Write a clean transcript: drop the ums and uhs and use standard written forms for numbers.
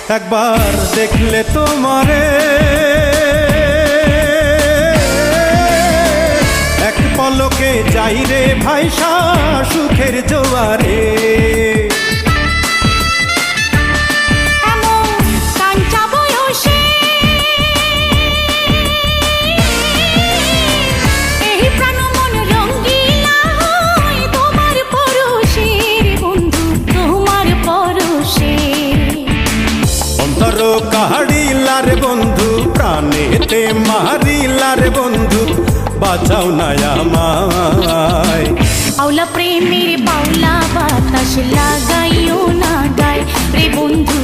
একবার দেখলে তোমারে এক পলকে যাই রে ভাইসা সুখের জোয়ারে। কাহাড়িলার বন্ধু প্রাণেতে মারিলার বন্ধু বাঁচাও না আমায়। আওলা প্রেমের বাউলা বাতাস লাগাইও না গায় রে বন্ধু